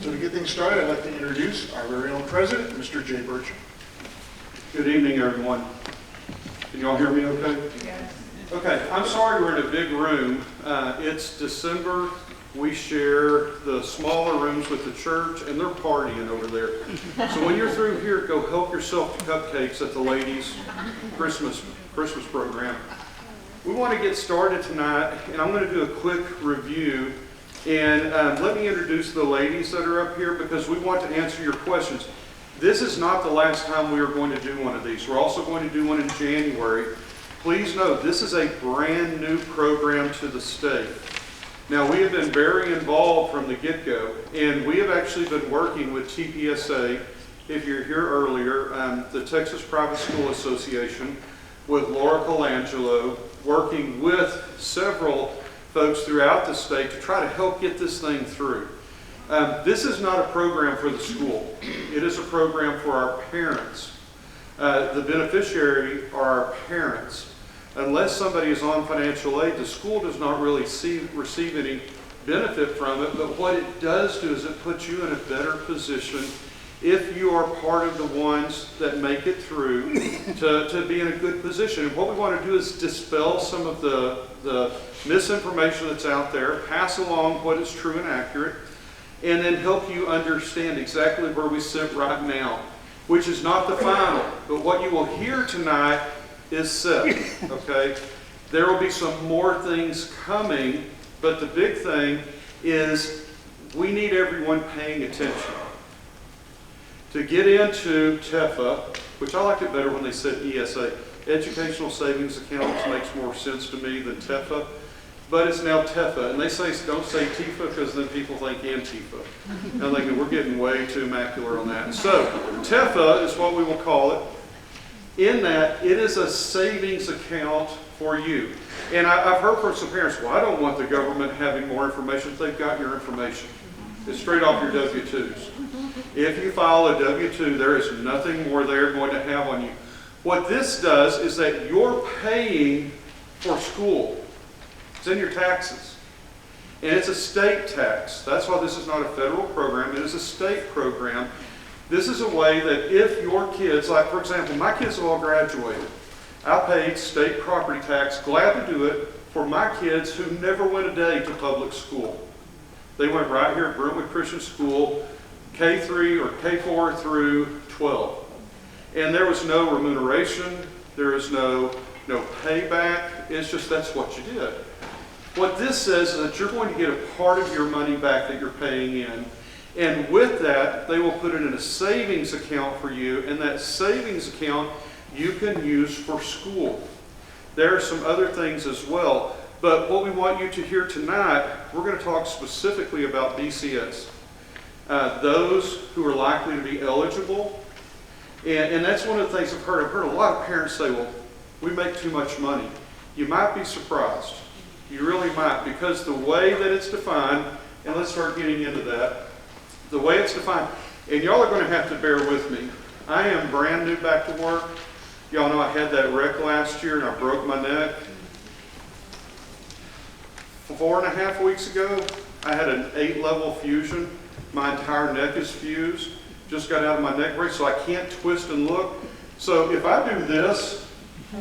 So to get things started, I'd like to introduce our very own president, Mr. Jay Burcham. Good evening, everyone. Can you all hear me okay? Yes. Okay, I'm sorry we're in a big room. It's December. We share the smaller rooms with the church, and they're partying over there. So when you're through here, go help yourself to cupcakes at the ladies' Christmas program. We want to get started tonight, and I'm going to do a quick review. And let me introduce the ladies that are up here because we want to answer your questions. This is not the last time we are going to do one of these. We're also going to do one in January. Please note, this is a brand new program to the state. Now, we have been very involved from the get-go, and we have actually been working with TPSA, if you're here earlier, the Texas Private School Association, with Laura Colangelo, working with several folks throughout the state to try to help get this thing through. This is not a program for the school. It is a program for our parents. The beneficiary are our parents. Unless somebody is on financial aid, the school does not really receive any benefit from it, but what it does do is it puts you in a better position if you are part of the ones that make it through to be in a good position. And what we want to do is dispel some of the misinformation that's out there, pass along what is true and accurate, and then help you understand exactly where we sit right now, which is not the final, but what you will hear tonight is set, okay? There will be some more things coming, but the big thing is we need everyone paying attention. To get into Tefa, which I liked it better when they said ESA, Educational Savings Accounts makes more sense to me than Tefa, but it's now Tefa. And they say, don't say Tefa because then people think Antifa. And I'm thinking we're getting way too macular on that. So Tefa is what we will call it. In that, it is a savings account for you. And I've heard from some parents, well, I don't want the government having more information. They've got your information. It's straight off your W-2s. If you file a W-2, there is nothing more they're going to have on you. What this does is that you're paying for school. It's in your taxes. And it's a state tax. That's why this is not a federal program. It is a state program. This is a way that if your kids, like for example, my kids have all graduated. I paid state property tax, glad to do it, for my kids who never went a day to public school. They went right here at Brentwood Christian School, K3 or K4 through 12. And there was no remuneration, there is no payback, it's just that's what you did. What this says is that you're going to get a part of your money back that you're paying in. And with that, they will put it in a savings account for you, and that savings account you can use for school. There are some other things as well, but what we want you to hear tonight, we're going to talk specifically about BCS. Those who are likely to be eligible, and that's one of the things I've heard. I've heard a lot of parents say, well, we make too much money. You might be surprised. You really might, because the way that it's defined, and let's start getting into that, the way it's defined, and y'all are going to have to bear with me. I am brand new back to work. Y'all know I had that wreck last year and I broke my neck. 4.5 weeks ago, I had an 8-level fusion. My entire neck is fused. Just got out of my neck brace, so I can't twist and look. So if I do this,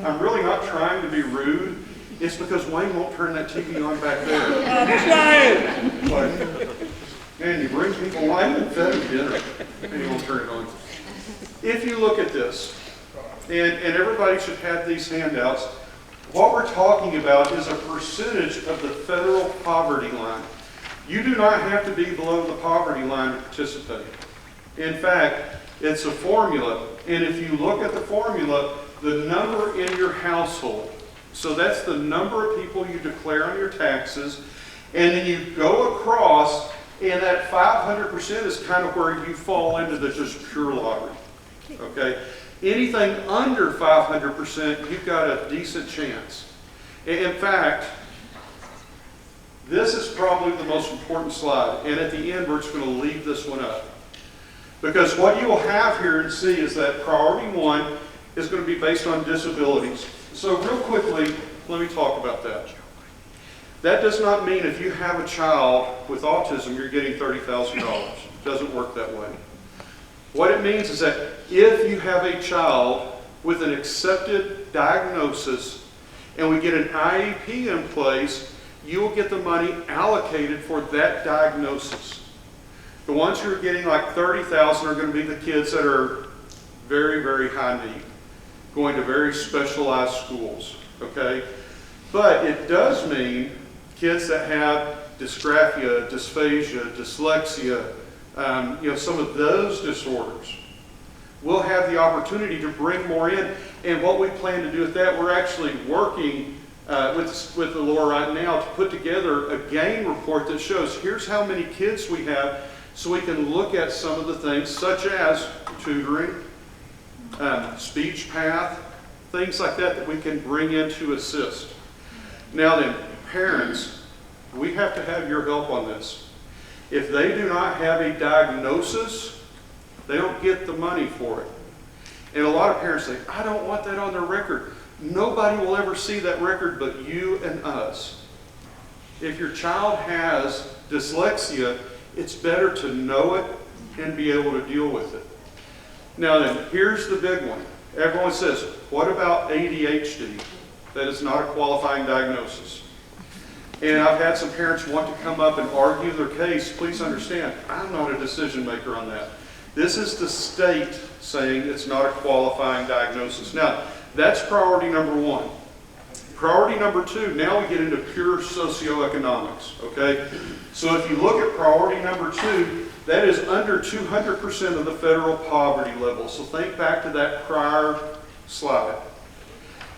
I'm really not trying to be rude. It's because Wayne won't turn that TV on back there. Like, man, you bring people wine and fed them dinner, and you won't turn it on. If you look at this, and everybody should have these handouts, what we're talking about is a percentage of the federal poverty line. You do not have to be below the poverty line to participate. In fact, it's a formula, and if you look at the formula, the number in your household, so that's the number of people you declare on your taxes, and then you go across, and that 500% is kind of where you fall into the just pure lottery. Okay? Anything under 500%, you've got a decent chance. In fact, this is probably the most important slide, and at the end we're just going to leave this one up. Because what you will have here and see is that priority 1 is going to be based on disabilities. So real quickly, let me talk about that. That does not mean if you have a child with autism, you're getting $30,000. It doesn't work that way. What it means is that if you have a child with an accepted diagnosis and we get an IEP in place, you will get the money allocated for that diagnosis. The ones who are getting like $30,000 are going to be the kids that are very, very high need, going to very specialized schools, okay? But it does mean kids that have dysgraphia, dysphagia, dyslexia, some of those disorders, we'll have the opportunity to bring more in. And what we plan to do with that, we're actually working with the Laura right now to put together a gain report that shows here's how many kids we have, so we can look at some of the things such as tutoring, speech path, things like that we can bring in to assist. Now then, parents, we have to have your help on this. If they do not have a diagnosis, they don't get the money for it. And a lot of parents say, I don't want that on their record. Nobody will ever see that record but you and us. If your child has dyslexia, it's better to know it and be able to deal with it. Now then, here's the big one. Everyone says, what about ADHD? That is not a qualifying diagnosis. And I've had some parents want to come up and argue their case. Please understand, I'm not a decision maker on that. This is the state saying it's not a qualifying diagnosis. Now, that's priority number one. Priority number two, now we get into pure socioeconomics, okay? So if you look at priority number two, that is under 200% of the federal poverty level. So think back to that prior slide.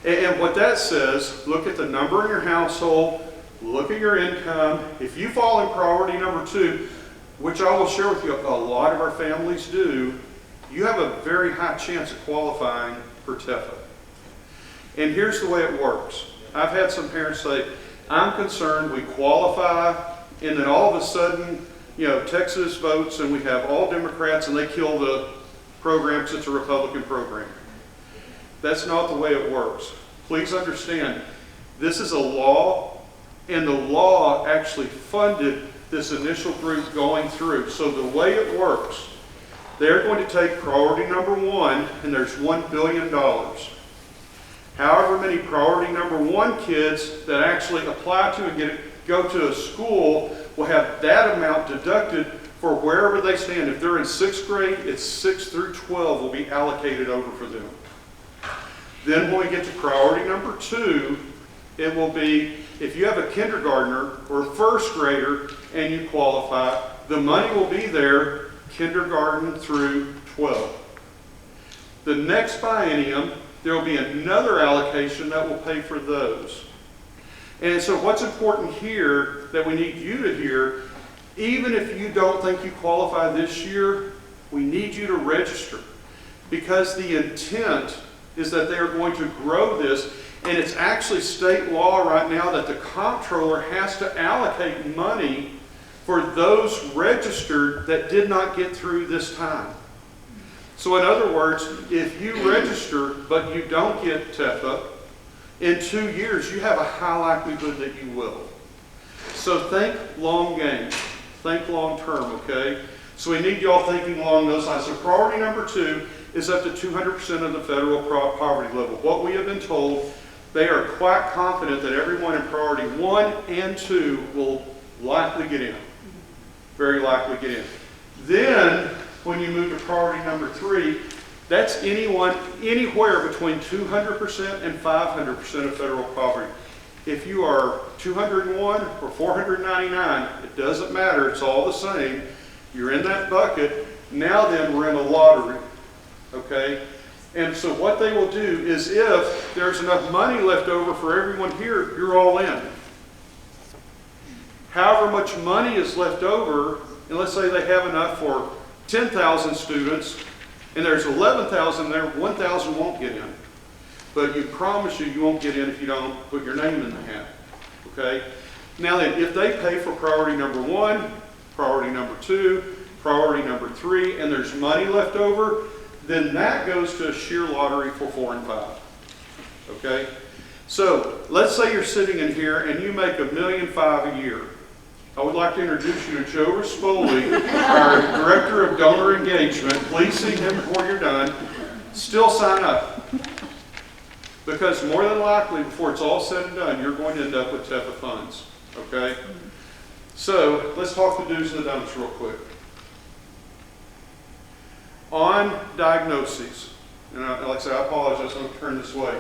And what that says, look at the number in your household, look at your income. If you fall in priority number two, which I will share with you, a lot of our families do, you have a very high chance of qualifying for Tefa. And here's the way it works. I've had some parents say, I'm concerned we qualify, and then all of a sudden, Texas votes and we have all Democrats and they kill the program because it's a Republican program. That's not the way it works. Please understand, this is a law, and the law actually funded this initial group going through. So the way it works, they're going to take priority number one, and there's $1 billion. However many priority number one kids that actually apply to and go to a school will have that amount deducted for wherever they stand. If they're in 6th grade, it's 6 through 12 will be allocated over for them. Then when we get to priority number two, it will be if you have a kindergartner or a 1st grader and you qualify, the money will be there kindergarten through 12. The next biennium, there will be another allocation that will pay for those. And so what's important here that we need you to hear, even if you don't think you qualify this year, we need you to register, because the intent is that they are going to grow this, and it's actually state law right now that the comptroller has to allocate money for those registered that did not get through this time. So in other words, if you register but you don't get Tefa, in 2 years you have a high likelihood that you will. So think long game, think long term, okay? So we need y'all thinking along those lines. So priority number two is up to 200% of the federal poverty level. What we have been told, they are quite confident that everyone in priority 1 and 2 will likely get in. Very likely get in. Then, when you move to priority number 3, that's anyone anywhere between 200% and 500% of federal poverty. If you are 201 or 499, it doesn't matter, it's all the same. You're in that bucket. Now then, we're in a lottery. Okay? And so what they will do is, if there's enough money left over for everyone here, you're all in. However much money is left over, and let's say they have enough for 10,000 students, and there's 11,000 there, 1,000 won't get in. But you promise you won't get in if you don't put your name in the hat. Okay? Now then, if they pay for priority number 1, priority number 2, priority number 3, and there's money left over, then that goes to a sheer lottery for 4 and 5. Okay? So let's say you're sitting in here and you make $1.5 million a year. I would like to introduce you to Joe Rispoli, our Director of Donor Engagement. Please see him before you're done. Still sign up. Because more than likely, before it's all said and done, you're going to end up with Tefa funds. Okay? So let's talk the do's and the don'ts real quick. On diagnoses, and like I said, I apologize, I'm going to turn this way.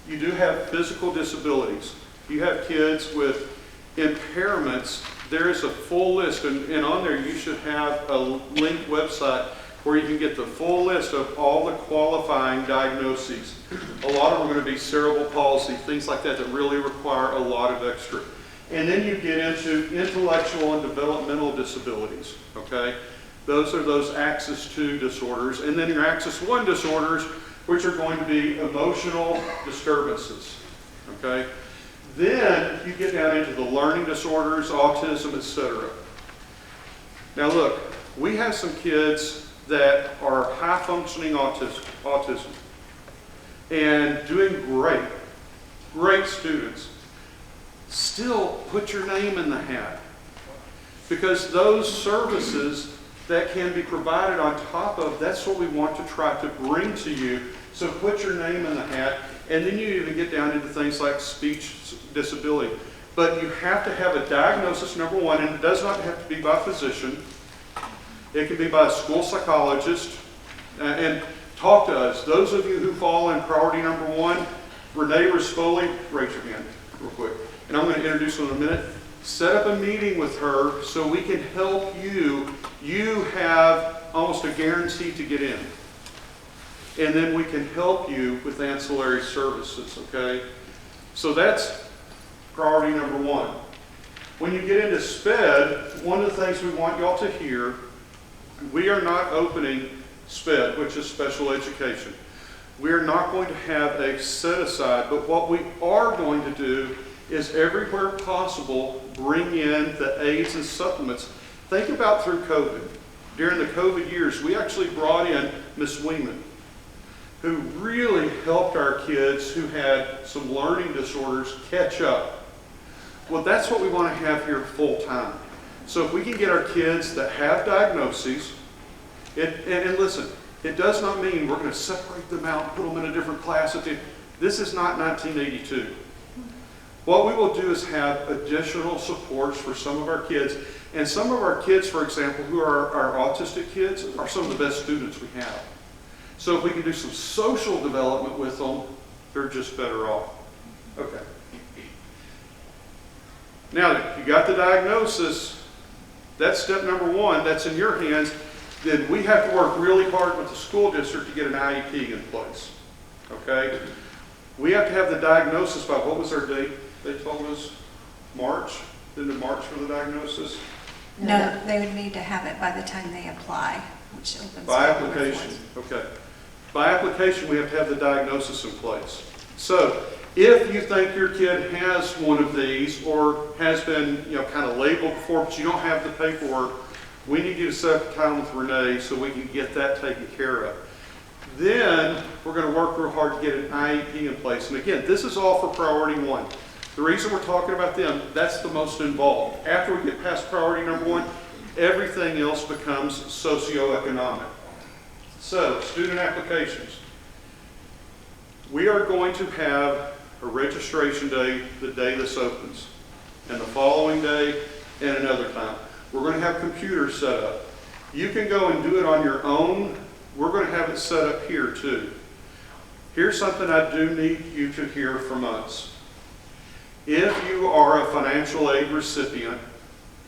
You do have physical disabilities. You have kids with impairments. There is a full list, and on there you should have a linked website where you can get the full list of all the qualifying diagnoses. A lot of them are going to be cerebral palsy, things like that that really require a lot of extra. And then you get into intellectual and developmental disabilities, okay? Those are those Axis 2 disorders. And then your Axis 1 disorders, which are going to be emotional disturbances, okay? Then you get down into the learning disorders, autism, etc. Now look, we have some kids that are high-functioning autism and doing great students. Still put your name in the hat, because those services that can be provided on top of, that's what we want to try to bring to you. So put your name in the hat, and then you even get down into things like speech disability. But you have to have a diagnosis, number one, and it does not have to be by a physician. It can be by a school psychologist. And talk to us. Those of you who fall in priority number one, Renee Rispoli, raise your hand real quick. And I'm going to introduce her in a minute. Set up a meeting with her so we can help you. You have almost a guarantee to get in. And then we can help you with ancillary services, okay? So that's priority number one. When you get into SPED, one of the things we want y'all to hear, we are not opening SPED, which is special education. We are not going to have a set aside, but what we are going to do is everywhere possible bring in the aids and supplements. Think about through COVID. During the COVID years, we actually brought in Miss Weeman, who really helped our kids who had some learning disorders catch up. Well, that's what we want to have here full time. So if we can get our kids that have diagnoses, and listen, it does not mean we're going to separate them out and put them in a different class. This is not 1982. What we will do is have additional supports for some of our kids. And some of our kids, for example, who are our autistic kids, are some of the best students we have. So if we can do some social development with them, they're just better off. Okay. Now that you got the diagnosis, that's step number one, that's in your hands. Then we have to work really hard with the school district to get an IEP in place. Okay? We have to have the diagnosis by, what was our date? They told us March, into March for the diagnosis? No, they would need to have it by the time they apply, which opens by February application. 4th. Okay. By application, we have to have the diagnosis in place. So if you think your kid has one of these or has been, kind of labeled before, but you don't have the paperwork, we need you to set up time with Renee so we can get that taken care of. Then we're going to work real hard to get an IEP in place. And again, this is all for priority one. The reason we're talking about them, that's the most involved. After we get past priority number one, everything else becomes socioeconomic. So, student applications. We are going to have a registration day the day this opens, and the following day, and another time. We're going to have computers set up. You can go and do it on your own. We're going to have it set up here too. Here's something I do need you to hear from us. If you are a financial aid recipient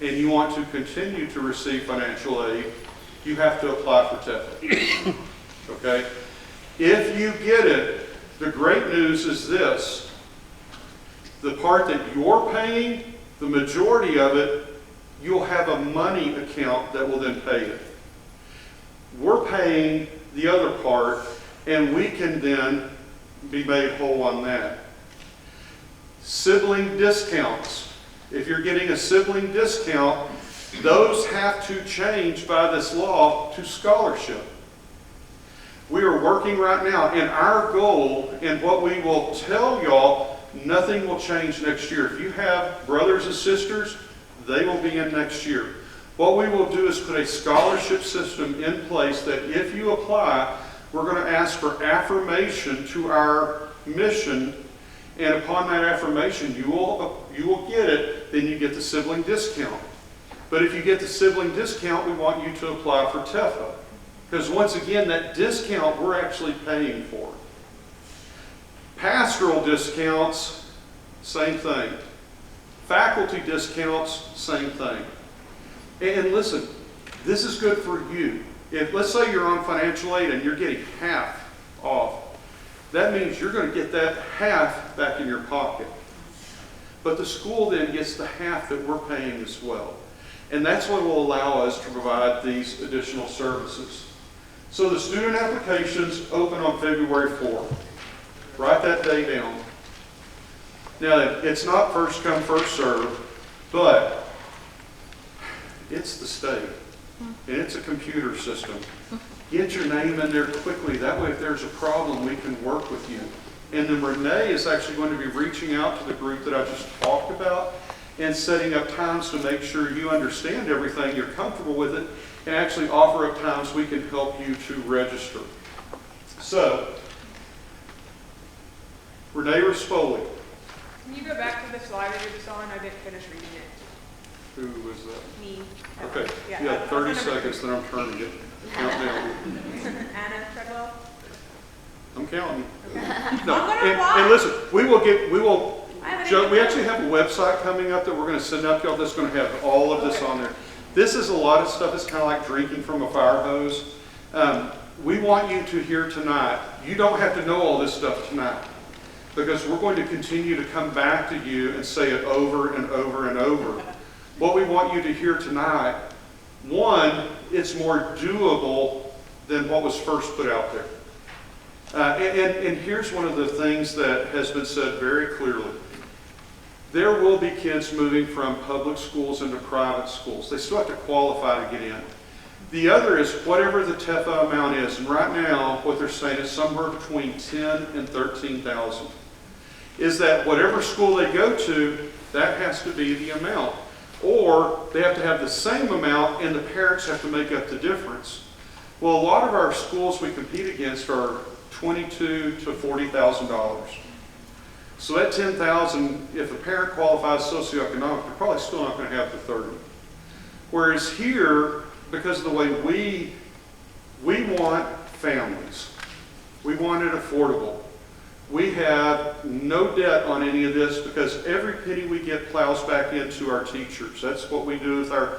and you want to continue to receive financial aid, you have to apply for Tefa. Okay? If you get it, the great news is this. The part that you're paying, the majority of it, you'll have a money account that will then pay it. We're paying the other part, and we can then be made whole on that. Sibling discounts. If you're getting a sibling discount, those have to change by this law to scholarship. We are working right now, and our goal and what we will tell y'all, nothing will change next year. If you have brothers and sisters, they will be in next year. What we will do is put a scholarship system in place that if you apply, we're going to ask for affirmation to our mission, and upon that affirmation, you will get it, then you get the sibling discount. But if you get the sibling discount, we want you to apply for Tefa. Because once again, that discount we're actually paying for. Pastoral discounts, same thing. Faculty discounts, same thing. And listen, this is good for you. If, let's say you're on financial aid and you're getting half off, that means you're going to get that half back in your pocket. But the school then gets the half that we're paying as well. And that's what will allow us to provide these additional services. So the student applications open on February 4th. Write that day down. Now, it's not first come, first serve, but it's the state, and it's a computer system. Get your name in there quickly. That way, if there's a problem, we can work with you. And then Renee is actually going to be reaching out to the group that I just talked about and setting up times to make sure you understand everything, you're comfortable with it, and actually offer up times we can help you to register. So, Renee Rispoli. Can you go back to the slide that you just on? I didn't finish reading it. Who was that? Me. Okay, Yeah, you I- got I 30 was gonna- seconds, then I'm turning it. Count down. Anna Treadwell. I'm counting. Okay. No, I'm gonna and apply. listen, we will, I haven't Joe, even we done actually it. have a website coming up that we're going to send out to y'all that's going to have all of this Okay. on there. This is a lot of stuff that's kind of like drinking from a fire hose. We want you to hear tonight. You don't have to know all this stuff tonight, because we're going to continue to come back to you and say it over and over and over. What we want you to hear tonight, one, it's more doable than what was first put out there. And here's one of the things that has been said very clearly. There will be kids moving from public schools into private schools. They still have to qualify to get in. The other is whatever the Tefa amount is. And right now, what they're saying is somewhere between 10 and 13,000. Is that whatever school they go to, that has to be the amount. Or they have to have the same amount and the parents have to make up the difference. Well, a lot of our schools we compete against are $22,000 to $40,000. So that $10,000, if a parent qualifies socioeconomic, they're probably still not going to have the 30. Whereas here, because of the way we want families, we want it affordable. We have no debt on any of this because every penny we get plows back into our teachers. That's what we do with our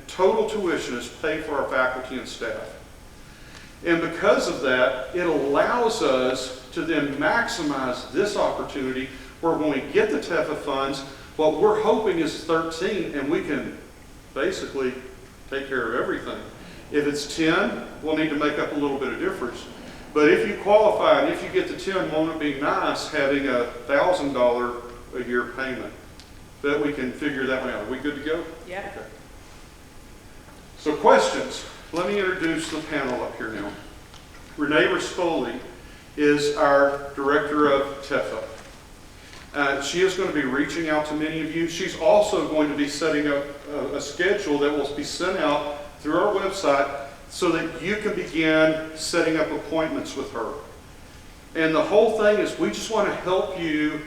total tuition is pay for our faculty and staff. And because of that, it allows us to then maximize this opportunity where when we get the Tefa funds, what we're hoping is 13 and we can basically take care of everything. If it's 10, we'll need to make up a little bit of difference. But if you qualify and if you get the 10, won't it be nice having $1,000 a year payment? That we can figure that one out. Are we good to go? Yeah. Okay. So questions. Let me introduce the panel up here now. Renee Rispoli is our director of Tefa. She is going to be reaching out to many of you. She's also going to be setting up a schedule that will be sent out through our website so that you can begin setting up appointments with her. And the whole thing is we just want to help you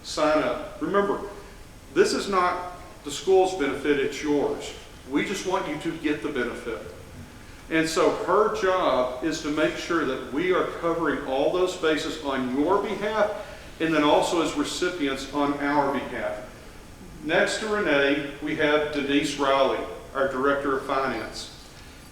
sign up. Remember, this is not the school's benefit, it's yours. We just want you to get the benefit. And so her job is to make sure that we are covering all those bases on your behalf and then also as recipients on our behalf. Next to Renee, we have Denise Riley, our Director of Finance.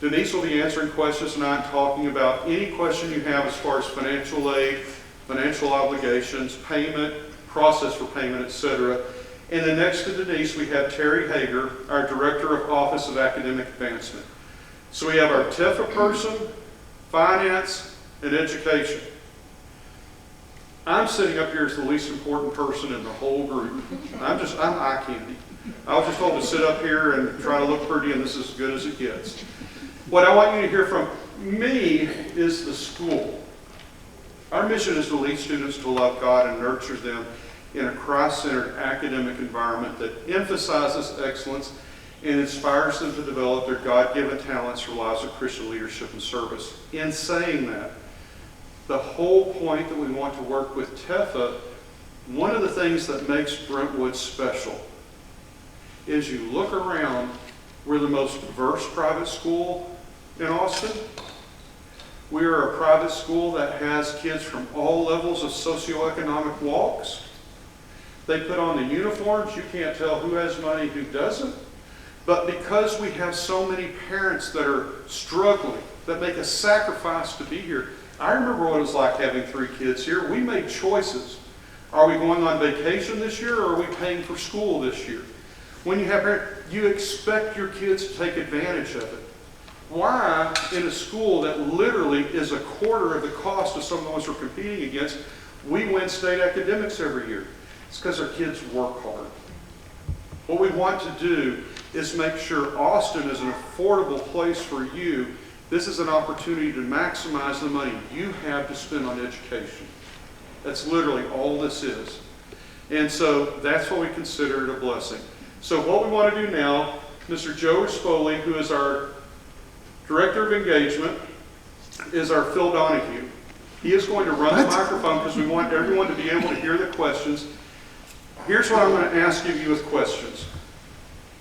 Denise will be answering questions tonight and talking about any question you have as far as financial aid, financial obligations, payment, process for payment, etc. And then next to Denise, we have Tere Hager, our Director of Office of Academic Advancement. So we have our Tefa person, finance, and education. I'm sitting up here as the least important person in the whole group. I'm eye candy. I was just told to sit up here and try to look pretty, and this is as good as it gets. What I want you to hear from me is the school. Our mission is to lead students to love God and nurture them in a Christ-centered academic environment that emphasizes excellence and inspires them to develop their God-given talents for lives of Christian leadership and service. In saying that, the whole point that we want to work with Tefa, one of the things that makes Brentwood special is you look around, we're the most diverse private school in Austin. We are a private school that has kids from all levels of socioeconomic walks. They put on the uniforms. You can't tell who has money, who doesn't. But because we have so many parents that are struggling, that make a sacrifice to be here. I remember what it was like having 3 kids here. We made choices. Are we going on vacation this year, or are we paying for school this year? When you have parents, you expect your kids to take advantage of it. Why, in a school that literally is a quarter of the cost of some of the ones we're competing against, we win state academics every year? It's because our kids work hard. What we want to do is make sure Austin is an affordable place for you. This is an opportunity to maximize the money you have to spend on education. That's literally all this is. And so that's what we consider it a blessing. So what we want to do now, Mr. Joe Rispoli, who is our Director of Engagement, is our Phil Donahue. He is going to run the microphone because we want everyone to be able to hear the questions. Here's what I'm going to ask of you with questions.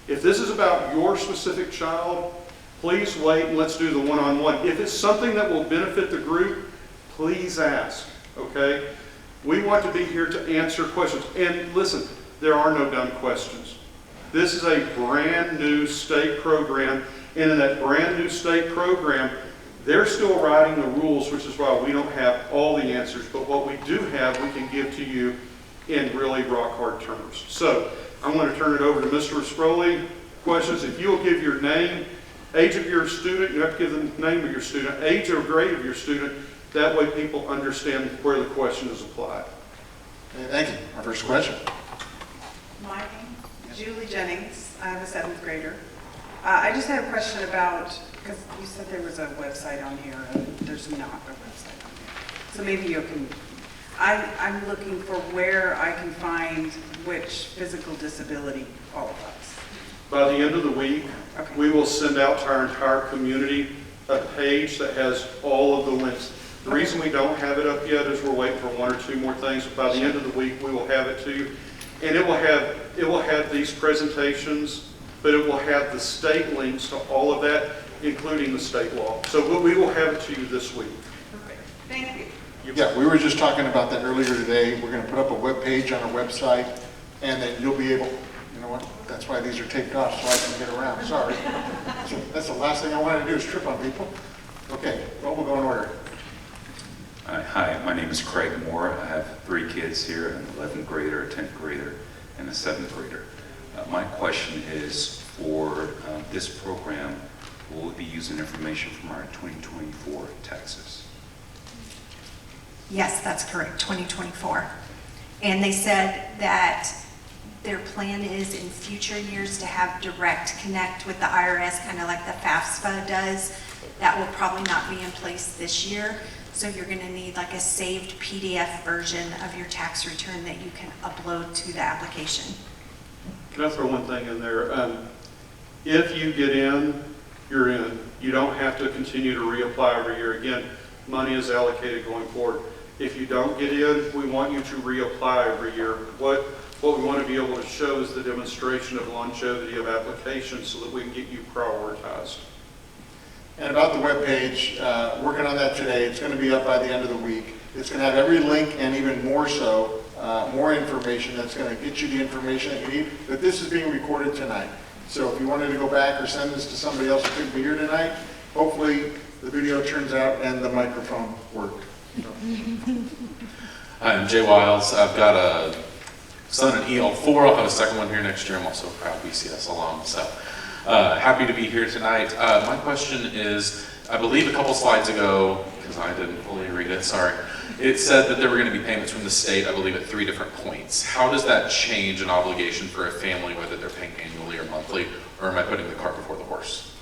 If this is about your specific child, please wait and let's do the one-on-one. If it's something that will benefit the group, please ask, okay? We want to be here to answer questions. And listen, there are no dumb questions. This is a brand new state program, and in that brand new state program, they're still writing the rules, which is why we don't have all the answers, but what we do have, we can give to you in really rock-hard terms. So I'm going to turn it over to Mr. Rispoli. Questions, if you'll give your name, age of your student, you have to give the name of your student, age or grade of your student, that way people understand where the question is applied. Okay, thank you. Our first question. My name is Julie Jennings. I'm a 7th grader. I just had a question about, because you said there was a website on here, and there's not a website on here. So maybe you can, I'm looking for where I can find which physical disability qualifies. By the end of the week, Okay. we will send out to our entire community a page that has all of the links. The reason we don't have it up yet is we're waiting for 1 or 2 more things. But by the end of the week, we will have it to you. And it will have these presentations, but it will have the state links to all of that, including the state law. So we will have it to you this week. Perfect. Thank you. Yeah, we were just talking about that earlier today. We're going to put up a web page on our website, and then you'll be able, you know what, that's why these are taped off so I can get around. Sorry. So that's the last thing I want to do is trip on people. Okay, well, we'll go in order. Hi, my name is Craig Moore. I have 3 kids here, an 11th grader, a 10th grader, and a 7th grader. My question is, for this program, will it be using information from our 2024 taxes? Yes, that's correct, 2024. And they said that their plan is in future years to have direct connect with the IRS, kind of like the FAFSA does. That will probably not be in place this year. So you're going to need like a saved PDF version of your tax return that you can upload to the application. Can I throw one thing in there? If you get in, you're in. You don't have to continue to reapply every year. Again, money is allocated going forward. If you don't get in, we want you to reapply every year. What we want to be able to show is the demonstration of longevity of application so that we can get you prioritized. And about the web page, working on that today. It's going to be up by the end of the week. It's going to have every link and even more so, more information that's going to get you the information that you need. But this is being recorded tonight. So if you wanted to go back or send this to somebody else who couldn't be here tonight, hopefully the video turns out and the microphone worked. So. Hi, I'm Jay Wiles. I've got a son in EL4. I'll have a second one here next year. I'm also a proud BCS alum. So Happy to be here tonight. My question is, I believe a couple slides ago, because I didn't fully read it, sorry, it said that there were going to be payments from the state, I believe, at 3 different points. How does that change an obligation for a family, whether they're paying annually or monthly, or am I putting the cart before the horse?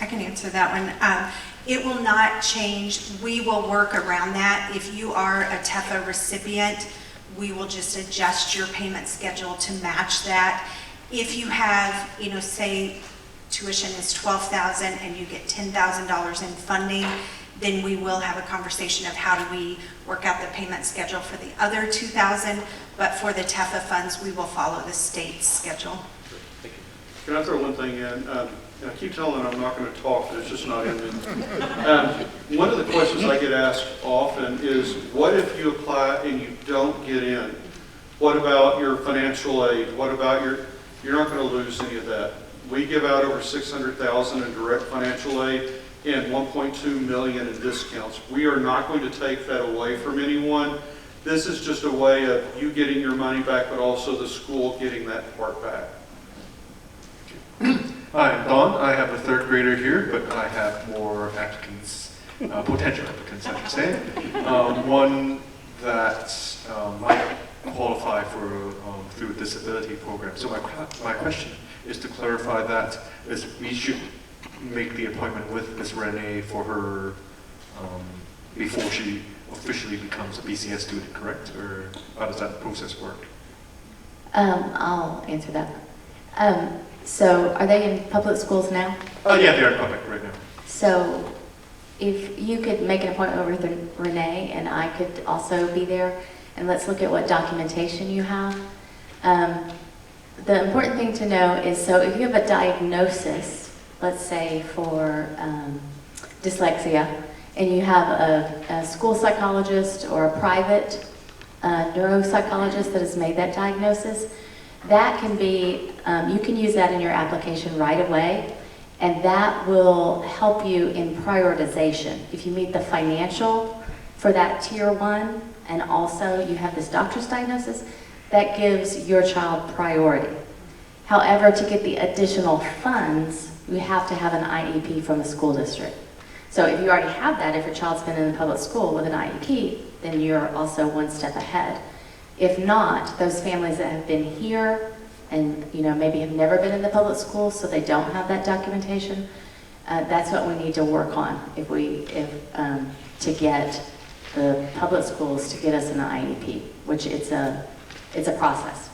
I can answer that one. It will not change. We will work around that. If you are a Tefa recipient, we will just adjust your payment schedule to match that. If you have, say tuition is $12,000 and you get $10,000 in funding, then we will have a conversation of how do we work out the payment schedule for the other $2,000. But for the Tefa funds, we will follow the state's schedule. Can I throw one thing in? I keep telling them I'm not going to talk, but it's just not in me. One of the questions I get asked often is, what if you apply and you don't get in? What about your financial aid? What about you're not going to lose any of that. We give out over $600,000 in direct financial aid and $1.2 million in discounts. We are not going to take that away from anyone. This is just a way of you getting your money back, but also the school getting that part back. Hi, I'm Don. I have a 3rd grader here, but I have more applicants, potential applicants, I should say. One that might qualify for through a disability program. So my question is to clarify that is we should make the appointment with Ms. Renee for her before she officially becomes a BCS student, correct? Or how does that process work? I'll answer that. So are they in public schools now? Yeah, they're in public right now. So if you could make an appointment with Renee and I could also be there, and let's look at what documentation you have. The important thing to know is, so if you have a diagnosis, let's say for dyslexia, and you have a school psychologist or a private neuropsychologist that has made that diagnosis, that can be, you can use that in your application right away, and that will help you in prioritization. If you meet the financial for that tier 1, and also you have this doctor's diagnosis, that gives your child priority. However, to get the additional funds, you have to have an IEP from the school district. So if you already have that, if your child's been in the public school with an IEP, then you're also one step ahead. If not, those families that have been here and maybe have never been in the public school, so they don't have that documentation, that's what we need to work on to get the public schools to get us an IEP, which it's a process.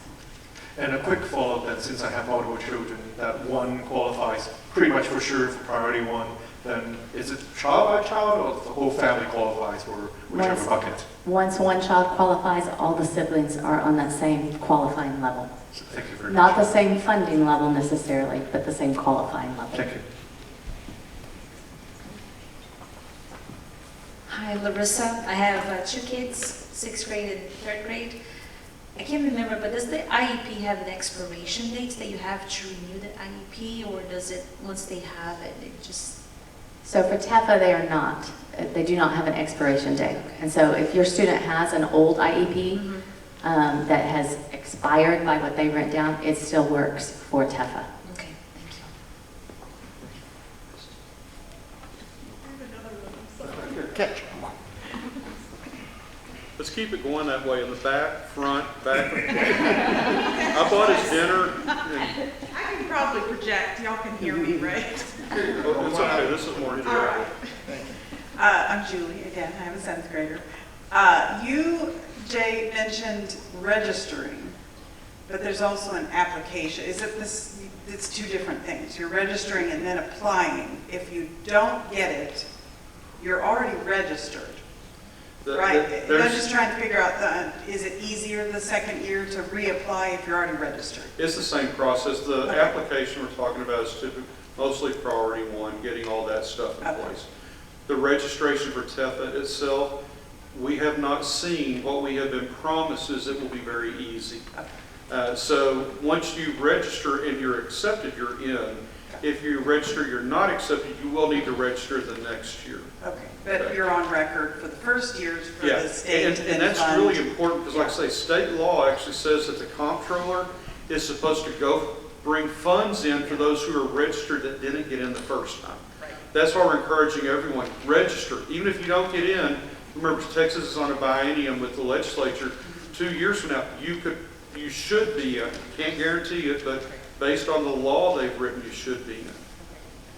And a quick follow-up then, since I have multiple children, that one qualifies pretty much for sure for priority 1, then is it child by child or the whole family qualifies for whichever bucket? Once one child qualifies, all the siblings are on that same qualifying level. So thank you very Not much. the same funding level necessarily, but the same qualifying level. Thank you. Hi, Larissa. I have 2 kids, 6th grade and 3rd grade. I can't remember, but does the IEP have an expiration date that you have to renew the IEP, or does it, once they have it, it just... So for Tefa, they are not. They do not have an expiration date. And so if your student has an old IEP that has expired by what they write down, it still works for Tefa. Okay, thank you. Catch. Let's keep it going that way in the back, front, back. I bought his dinner. And, I can probably project, y'all can hear me, right? oh, it's okay, this is more All interactive. right. I'm Julie, again, I have a 7th grader. You, Jay, mentioned registering, but there's also an application. Is it this, it's 2 different things. You're registering and then applying. If you don't get it, you're already registered. Right, I'm just trying to figure out, is it easier the 2nd year to reapply if you're already registered? It's the same process. The Okay. application we're talking about is mostly priority 1, getting all that stuff in Okay. place. The registration for Tefa itself, we have not seen. What we have been promised is it will be very easy. So once you register and you're accepted, you're in. If you register, you're not accepted, you will need to register the next year. Okay, but you're on record for the first years for Yeah, the state and that's fund. really important because like I say, state law actually says that the comptroller is supposed to go bring funds in for those who are registered that didn't get in the first time. That's why we're encouraging everyone, register. Even if you don't get in, remember Texas is on a biennium with the legislature. 2 years from now, you should be in. Can't guarantee it, but based on the law they've written, you should be in.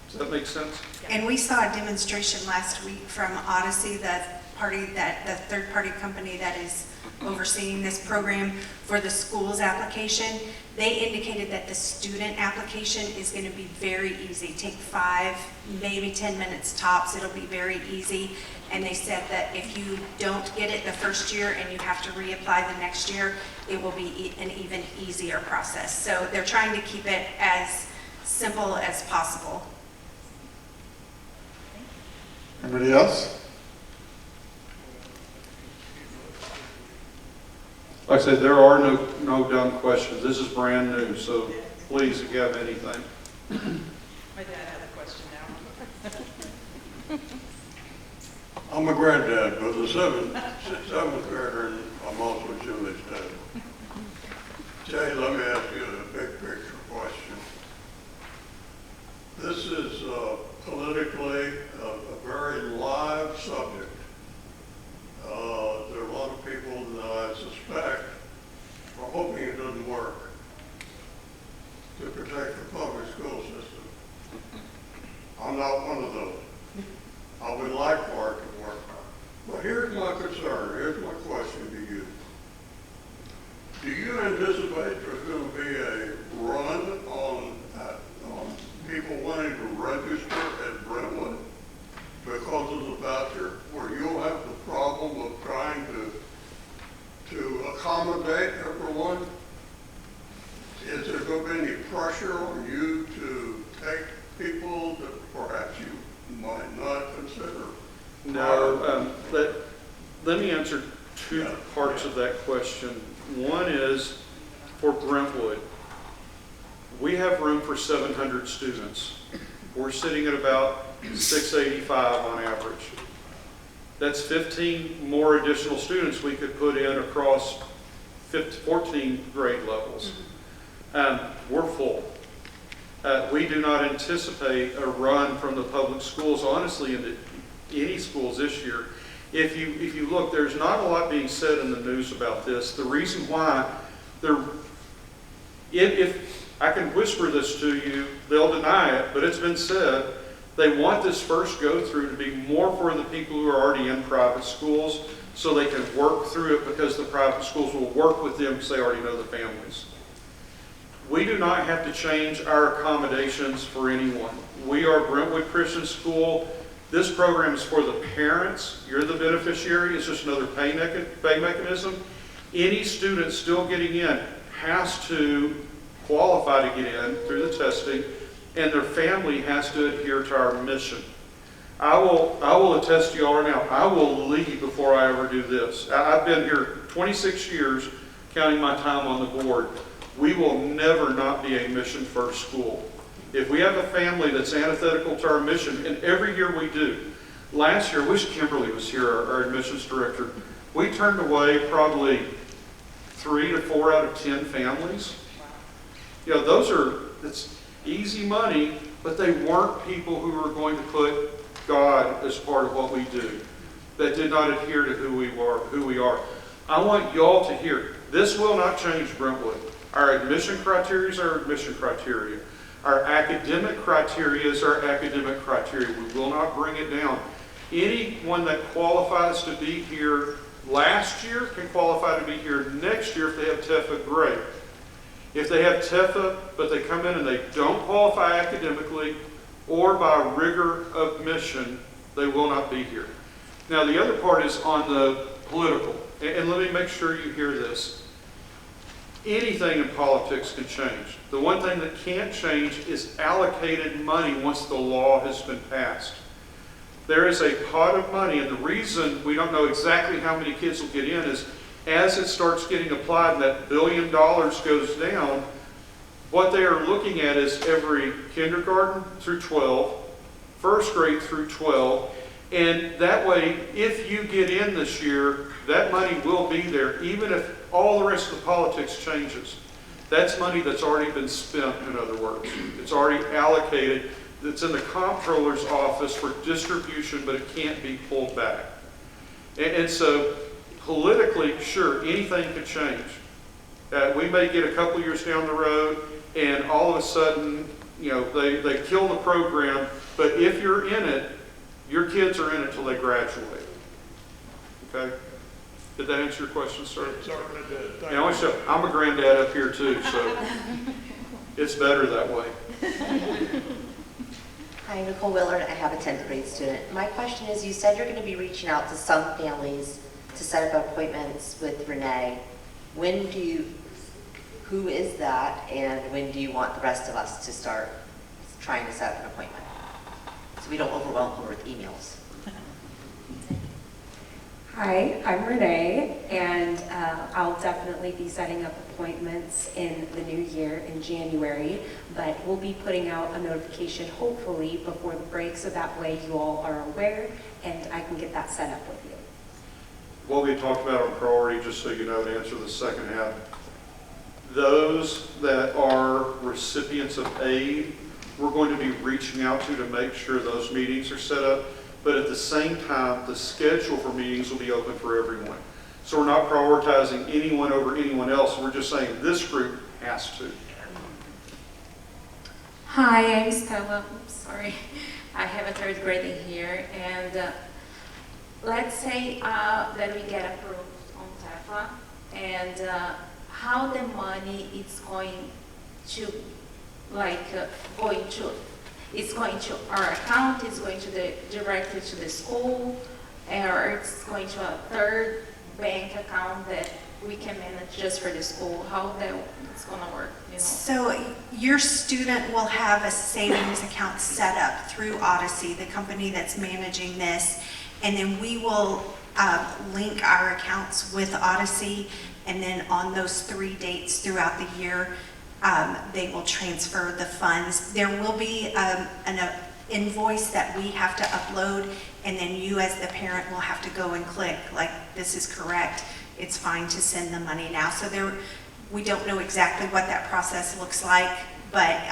Does that make sense? And we saw a demonstration last week from Odyssey, the third-party company that is overseeing this program for the schools application. They indicated that the student application is going to be very easy. Take 5, maybe 10 minutes tops. It'll be very easy. And they said that if you don't get it the first year and you have to reapply the next year, it will be an even easier process. So they're trying to keep it as simple as possible. Anybody else? Like I said, there are no dumb questions. This is brand new, so please, if you have anything. My dad has a question now. I'm a granddad, but the seventh grader, and I'm also Julie's dad. Jay, let me ask you a big picture question. This is politically a very live subject. There are a lot of people that I suspect are hoping it doesn't work to protect the public school system. I'm not one of those. I would like for it to work. But here's my concern, here's my question to you. Do you anticipate there's going to be a run on people wanting to register at Brentwood because of the voucher, where you'll have the problem of trying to accommodate everyone? Is there going to be any pressure on you to take people that perhaps you might not consider? No, let me answer two parts of that question. One is for Brentwood. We have room for 700 students. We're sitting at about 685 on average. That's 15 more additional students we could put in across 14 grade levels. We're full. We do not anticipate a run from the public schools, honestly, into any schools this year. If you look, there's not a lot being said in the news about this. The reason why, if I can whisper this to you, they'll deny it, but it's been said, they want this first go-through to be more for the people who are already in private schools so they can work through it, because the private schools will work with them because they already know the families. We do not have to change our accommodations for anyone. We are Brentwood Christian School. This program is for the parents. You're the beneficiary. It's just another pay mechanism. Any student still getting in has to qualify to get in through the testing, and their family has to adhere to our mission. I will attest to you all right now, I will leave before I ever do this. I've been here 26 years, counting my time on the board. We will never not be a mission first school. If we have a family that's antithetical to our mission, and every year we do. Last year, I wish Kimberly was here, our admissions director. We turned away probably 3 to 4 out of 10 families. You know, it's easy money, but they weren't people who were going to put God as part of what we do, that did not adhere to who we are. I want y'all to hear, this will not change Brentwood. Our admission criteria is our admission criteria. Our academic criteria is our academic criteria. We will not bring it down. Anyone that qualifies to be here last year can qualify to be here next year if they have Tefa, great. If they have Tefa, but they come in and they don't qualify academically or by rigor of mission, they will not be here. Now, the other part is on the political. And let me make sure you hear this. Anything in politics can change. The one thing that can't change is allocated money once the law has been passed. There is a pot of money, and the reason we don't know exactly how many kids will get in is as it starts getting applied and that $1 billion goes down, what they are looking at is every kindergarten through 12, first grade through 12, and that way, if you get in this year, that money will be there, even if all the rest of the politics changes. That's money that's already been spent, in other words. It's already allocated. It's in the comptroller's office for distribution, but it can't be pulled back. And so politically, sure, anything could change. We may get a couple years down the road and all of a sudden, they kill the program, but if you're in it, your kids are in it till they graduate. Okay? Did that answer your question, sir? It certainly did. Thank And I want you to know, I'm a granddad up here too, so it's better that way. Hi, Nicole Willard. I have a 10th grade student. My question is, you said you're going to be reaching out to some families to set up appointments with Renee. Who is that, and when do you want the rest of us to start trying to set up an appointment? So we don't overwhelm her with emails. Hi, I'm Renee, and I'll definitely be setting up appointments in the new year in January, but we'll be putting out a notification hopefully before the break, so that way you all are aware and I can get that set up with you. What we talked about on priority, just so you know, to answer the second half, those that are recipients of aid, we're going to be reaching out to make sure those meetings are set up. But at the same time, the schedule for meetings will be open for everyone. So we're not prioritizing anyone over anyone else. We're just saying this group has to. Hi, I'm Stella. Oops, sorry. I have a third grader here. And let's say that we get approved on Tefa, and how the money is going to, it's going to our account, it's going to directly to the school, or it's going to a third bank account that we can manage just for the school. How it's going to work, So your student will have a savings account set up through Odyssey, the company that's managing this, and then we will link our accounts with Odyssey, and then on those 3 dates throughout the year, they will transfer the funds. There will be an invoice that we have to upload, and then you as the parent will have to go and click, like, this is correct, it's fine to send the money now. So we don't know exactly what that process looks like, but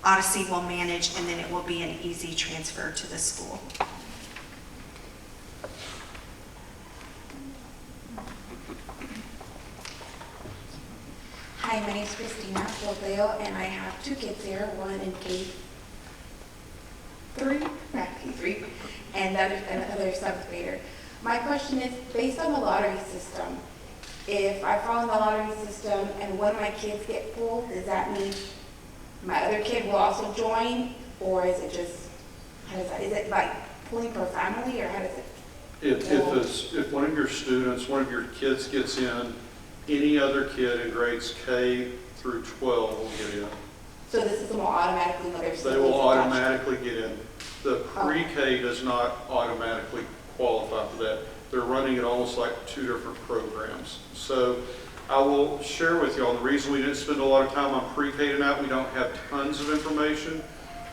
Odyssey will manage, and then it will be an easy transfer to the school. Hi, my name is Christina Rodeo, and I have 2 kids here, one in K3, and another 7th grader. My question is, based on the lottery system, if I fall in the lottery system and one of my kids get pulled, does that mean my other kid will also join, or is it just, is it like pulling per family, or how does it? If one of your students, one of your kids gets in, any other kid in grades K through 12 will get in. So the system will automatically know their They will automatically get in. The pre-K does not automatically qualify for that. They're running it almost like 2 different programs. So I will share with you all the reason we didn't spend a lot of time on pre-K tonight. We don't have tons of information,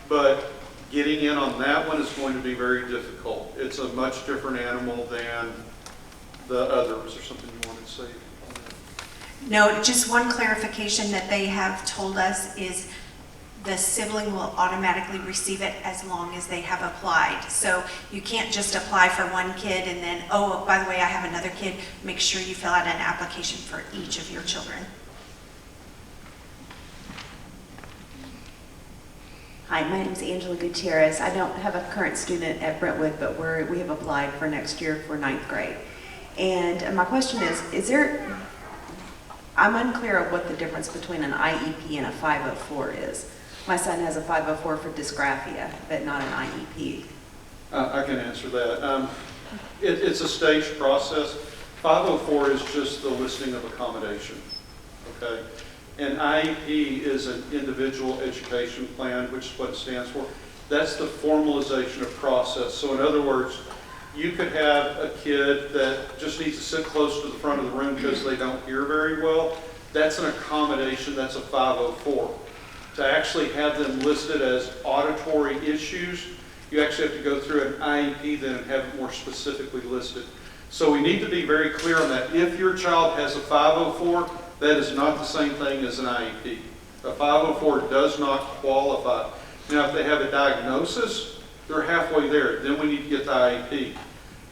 but getting in on that one is going to be very difficult. It's a much different animal than the others. Or something you wanted to say? No, just one clarification that they have told us is the sibling will automatically receive it as long as they have applied. So you can't just apply for one kid and then, oh, by the way, I have another kid. Make sure you fill out an application for each of your children. Hi, my name is Angela Gutierrez. I don't have a current student at Brentwood, but we have applied for next year for 9th grade. And my question is there, I'm unclear of what the difference between an IEP and a 504 is. My son has a 504 for dysgraphia, but not an IEP. I can answer that. It's a staged process. 504 is just the listing of accommodation, okay? An IEP is an individual education plan, which is what it stands for. That's the formalization of process. So in other words, you could have a kid that just needs to sit close to the front of the room because they don't hear very well. That's an accommodation, that's a 504. To actually have them listed as auditory issues, you actually have to go through an IEP then and have it more specifically listed. So we need to be very clear on that. If your child has a 504, That is not the same thing as an IEP. A 504 does not qualify. Now, if they have a diagnosis, they're halfway there. Then we need to get the IEP.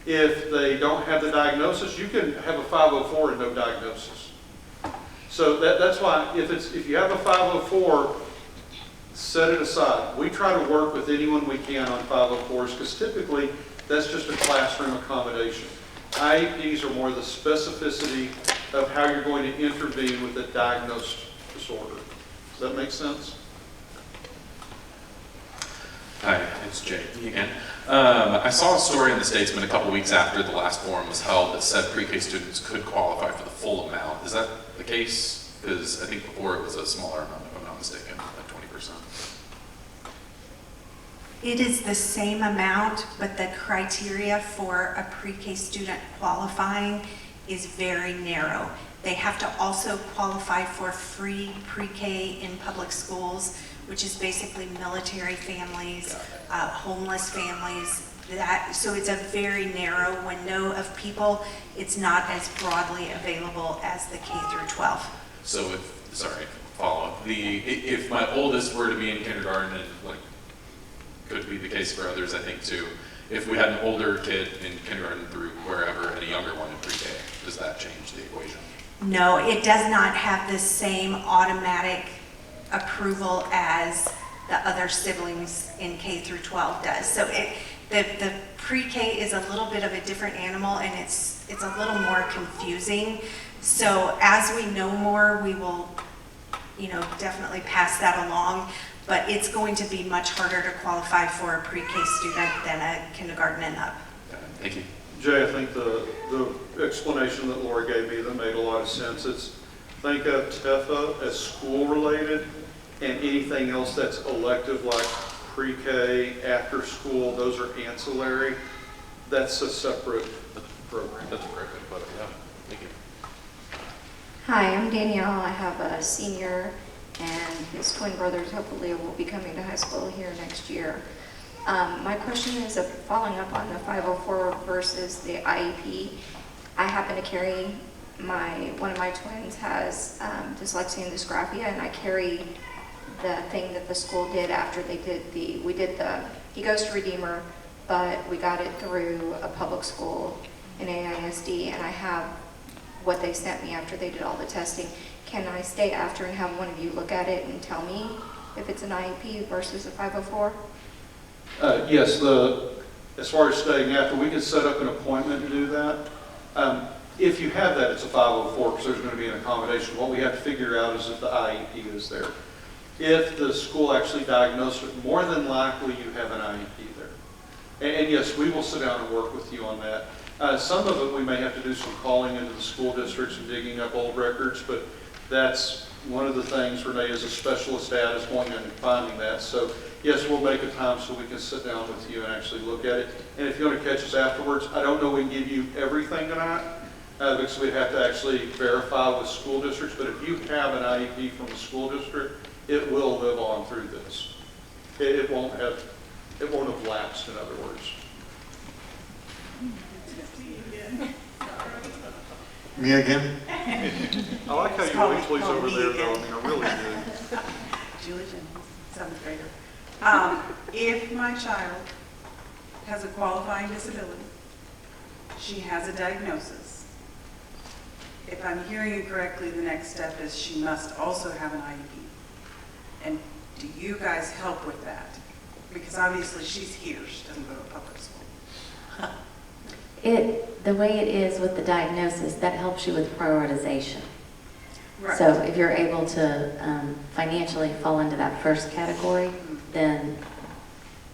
If they don't have the diagnosis, you can have a 504 and no diagnosis. So that's why if you have a 504, set it aside. We try to work with anyone we can on 504s because typically that's just a classroom accommodation. IEPs are more the specificity of how you're going to intervene with a diagnosed disorder. Does that make sense? Hi, it's Jay again. I saw a story in the Statesman a couple weeks after the last forum was held that said pre-K students could qualify for the full amount. Is that the case? Because I think before it was a smaller amount, if I'm not mistaken, like 20%. It is the same amount, but the criteria for a pre-K student qualifying is very narrow. They have to also qualify for free pre-K in public schools, which is basically military families, homeless families. So it's a very narrow window of people. It's not as broadly available as the K through 12. So follow up. If my oldest were to be in kindergarten, and like could be the case for others, I think too, if we had an older kid in kindergarten through wherever and a younger one in pre-K, does that change the equation? No, it does not have the same automatic approval as the other siblings in K through 12 does. So the pre-K is a little bit of a different animal, and it's a little more confusing. So as we know more, we will, definitely pass that along. But it's going to be much harder to qualify for a pre-K student than a kindergarten and up. Thank you. Jay, I think the explanation that Laura gave me that made a lot of sense. Think of Tefa as school-related, and anything else that's elective like pre-K, after school, those are ancillary. That's a separate program. That's a great way to put it, yeah. Thank you. Hi, I'm Danielle. I have a senior, and his twin brothers hopefully will be coming to high school here next year. My question is following up on the 504 versus the IEP. I happen to carry one of my twins has dyslexia and dysgraphia, and I carry the thing that the school did after they did he goes to Redeemer, but we got it through a public school in AISD, and I have what they sent me after they did all the testing. Can I stay after and have one of you look at it and tell me if it's an IEP versus a 504? Yes, as far as staying after, we can set up an appointment and do that. If you have that, it's a 504 because there's going to be an accommodation. What we have to figure out is if the IEP is there. If the school actually diagnosed it, more than likely you have an IEP there. And yes, we will sit down and work with you on that. Some of it we may have to do some calling into the school districts and digging up old records, but that's one of the things Renee is a specialist at, is going and finding that. So yes, we'll make a time so we can sit down with you and actually look at it. And if you want to catch us afterwards, I don't know we can give you everything tonight because we'd have to actually verify with school districts. But if you have an IEP from the school district, it will live on through this. It won't have lapsed, in other words. Me again? I like how you wait till he's over there, though. I mean, I really do. Julie Jennings, 7th grader. If my child has a qualifying disability, she has a diagnosis. If I'm hearing you correctly, the next step is she must also have an IEP. And do you guys help with that? Because obviously she's here, she doesn't go to public school. The way it is with the diagnosis, that helps you with prioritization. Right. So if you're able to financially fall into that first category, then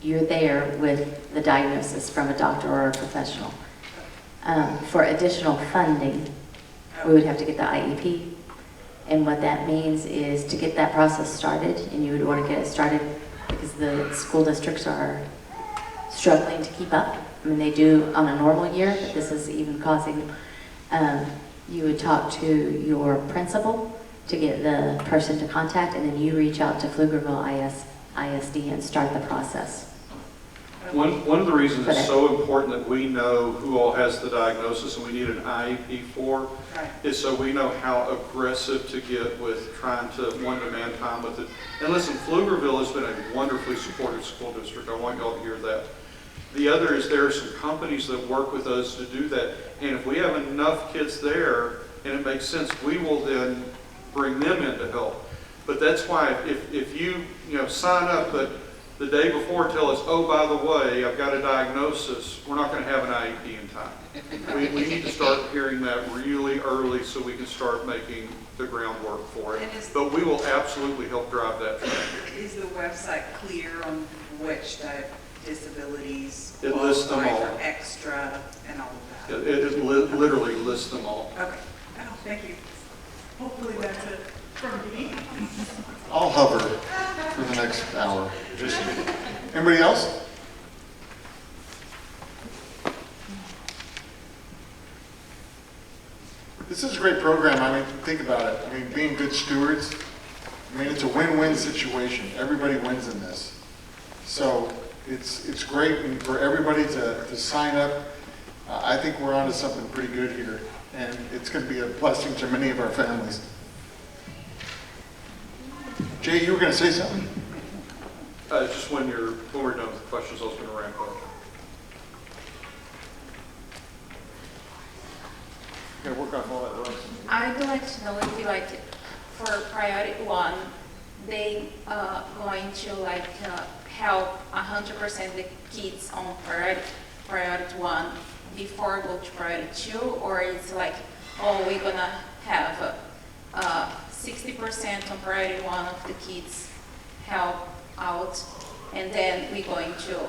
you're there with the diagnosis from a doctor or a professional. For additional funding, we would have to get the IEP. And what that means is to get that process started, and you would want to get it started because the school districts are struggling to keep up. I mean, they do on a normal year, but this is even causing, you would talk to your principal to get the person to contact, and then you reach out to Pflugerville ISD and start the process. One of the reasons For it's that. so important that we know who all has the diagnosis and we need an IEP for Right. is so we know how aggressive to get with trying to one-to-man time with it. And listen, Pflugerville has been a wonderfully supported school district. I want y'all to hear that. The other is there are some companies that work with us to do that. And if we have enough kids there and it makes sense, we will then bring them in to help. But that's why if you sign up, but the day before tell us, oh, by the way, I've got a diagnosis, we're not going to have an IEP in time. We need to start hearing that really early so we can start making the groundwork for it. And is- But we will absolutely help drive that train. Is the website clear on which disabilities It lists them qualify all. for extra and all of that? It literally lists them all. Okay. Oh, thank you. Hopefully that's it from me. I'll hover for the next hour. Anybody else? This is a great program. I mean, think about it. I mean, being good stewards, I mean, it's a win-win situation. Everybody wins in this. So it's great for everybody to sign up. I think we're onto something pretty good here, and it's going to be a blessing to many of our families. Jay, you were going to say something? Just when we're done with the questions, I was going to ramp up. Got to work on all that, right? I'd like to know if, like, for priority one, they going to help 100% the kids on priority one before go to priority two, or it's like, oh, we're gonna have 60% on priority one of the kids help out, and then we're going to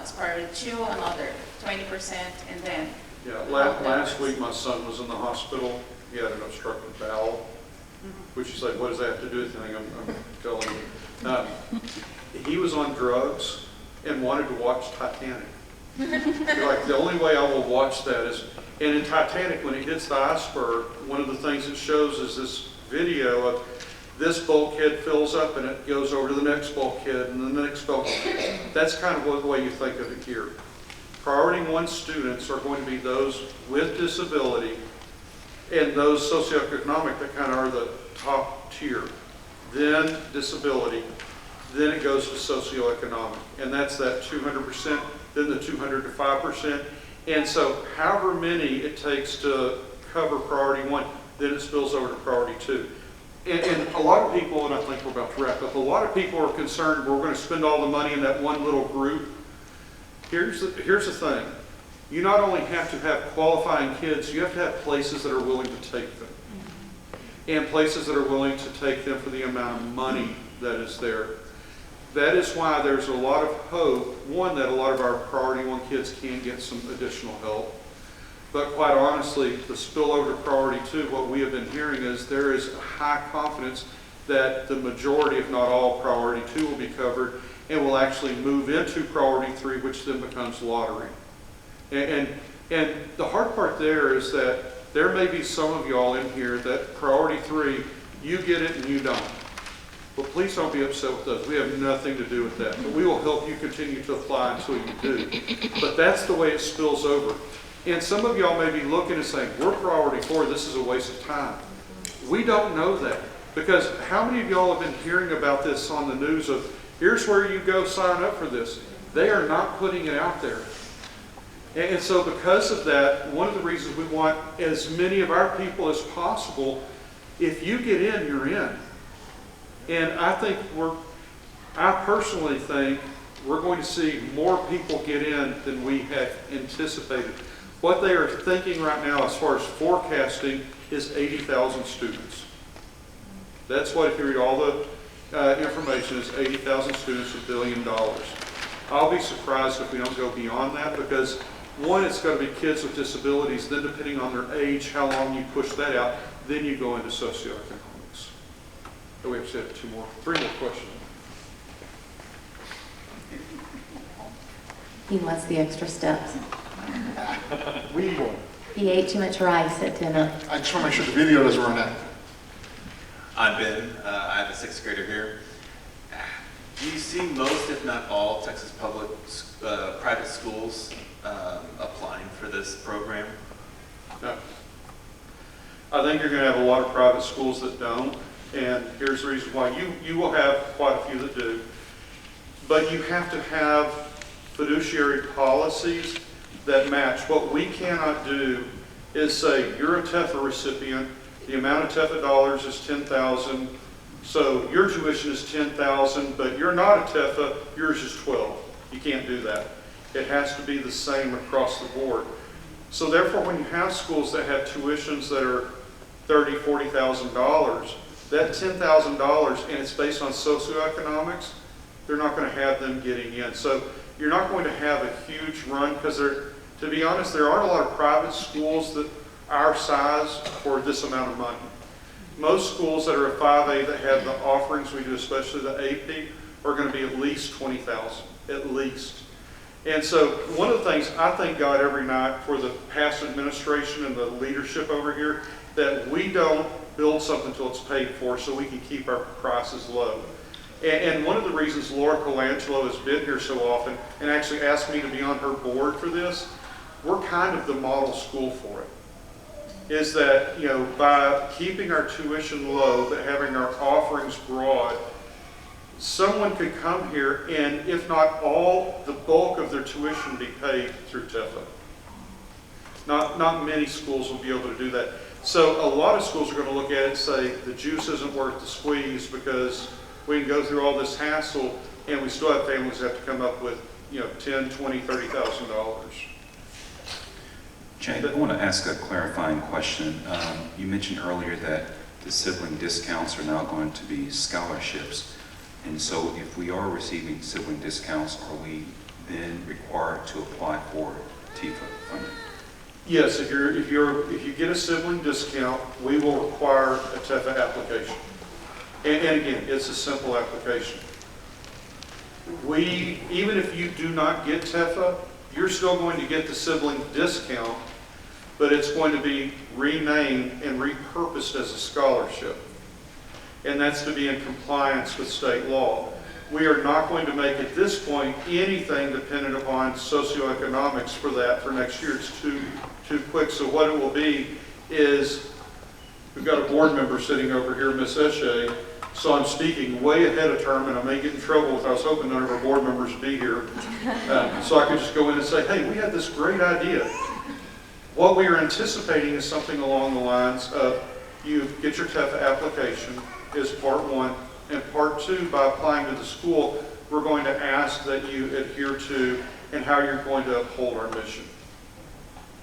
it's priority two, another 20%, and then Yeah, last week my son was in the hospital. He had an obstructed bowel, which is like, what does that have to do with anything? I'm telling you. He was on drugs and wanted to watch Titanic. Like, the only way I will watch that is, and in Titanic, when it hits the iceberg, one of the things it shows is this video of this bulkhead fills up and it goes over to the next bulkhead and the next bulkhead. That's kind of the way you think of it here. Priority one students are going to be those with disability and those socioeconomic that kind of are the top tier. Then disability, then it goes to socioeconomic, and that's that 200%, then the 200 to 5%. And so however many it takes to cover priority one, then it spills over to priority two. And a lot of people, and I think we're about to wrap up, a lot of people are concerned we're going to spend all the money in that one little group. Here's the thing. You not only have to have qualifying kids, you have to have places that are willing to take them. And places that are willing to take them for the amount of money that is there. That is why there's a lot of hope, one, that a lot of our priority one kids can get some additional help. But quite honestly, the spillover to priority two, what we have been hearing is there is a high confidence that the majority, if not all, priority two will be covered and will actually move into priority three, which then becomes lottery. And the hard part there is that there may be some of y'all in here that priority three, you get it and you don't. Well, please don't be upset with us. We have nothing to do with that. But we will help you continue to apply until you do. But that's the way it spills over. And some of y'all may be looking and saying, we're priority four, this is a waste of time. We don't know that. Because how many of y'all have been hearing about this on the news of, here's where you go sign up for this. They are not putting it out there. And so because of that, one of the reasons we want as many of our people as possible, if you get in, you're in. And I personally think we're going to see more people get in than we had anticipated. What they are thinking right now as far as forecasting is 80,000 students. That's what, if you read all the information, is 80,000 students, $1 billion. I'll be surprised if we don't go beyond that because, one, it's going to be kids with disabilities, then depending on their age, how long you push that out, then you go into socioeconomics. Oh, we actually have three more questions. He wants the extra steps. We need one. He ate too much rice at dinner. I just want to make sure the video doesn't run out. I'm Ben. I'm a sixth grader here. Do you see most, if not all, Texas public, private schools applying for this program? No. I think you're going to have a lot of private schools that don't, and here's the reason why. You will have quite a few that do, but you have to have fiduciary policies that match. What we cannot do is say, you're a Tefa recipient, the amount of Tefa dollars is $10,000, so your tuition is $10,000, but you're not a Tefa, yours is $12,000. You can't do that. It has to be the same across the board. So therefore, when you have schools that have tuitions that are $30,000, $40,000, that $10,000, and it's based on socioeconomics, they're not going to have them getting in. So you're not going to have a huge run, because to be honest, there aren't a lot of private schools that our size for this amount of money. Most schools that are a 5A that have the offerings we do, especially the AP, are going to be at least $20,000, at least. And so one of the things I thank God every night for the past administration and the leadership over here, that we don't build something until it's paid for so we can keep our prices low. And one of the reasons Laura Colangelo has been here so often and actually asked me to be on her board for this, we're kind of the model school for it. Is that, you know, by keeping our tuition low but having our offerings broad, someone could come here and, if not all, the bulk of their tuition be paid through Tefa. Not many schools will be able to do that. So a lot of schools are going to look at it and say, the juice isn't worth the squeeze, because we can go through all this hassle and we still have families that have to come up with, you know, $10,000, $20,000, $30,000. Jay, I want to ask a clarifying question. You mentioned earlier that the sibling discounts are now going to be scholarships. And so if we are receiving sibling discounts, are we then required to apply for Tefa funding? Yes, if you get a sibling discount, we will require a Tefa application. And again, it's a simple application. Even if you do not get Tefa, you're still going to get the sibling discount, but it's going to be renamed and repurposed as a scholarship. And that's to be in compliance with state law. We are not going to make, at this point, anything dependent upon socioeconomics for that for next year. It's too quick. So what it will be is, we've got a board member sitting over here, Ms. Eshe, so I'm speaking way ahead of term, and I may get in trouble if I was hoping none of our board members would be here. So I could just go in and say, hey, we had this great idea. What we are anticipating is something along the lines of, you get your Tefa application is part one, and part two, by applying to the school, we're going to ask that you adhere to and how you're going to uphold our mission.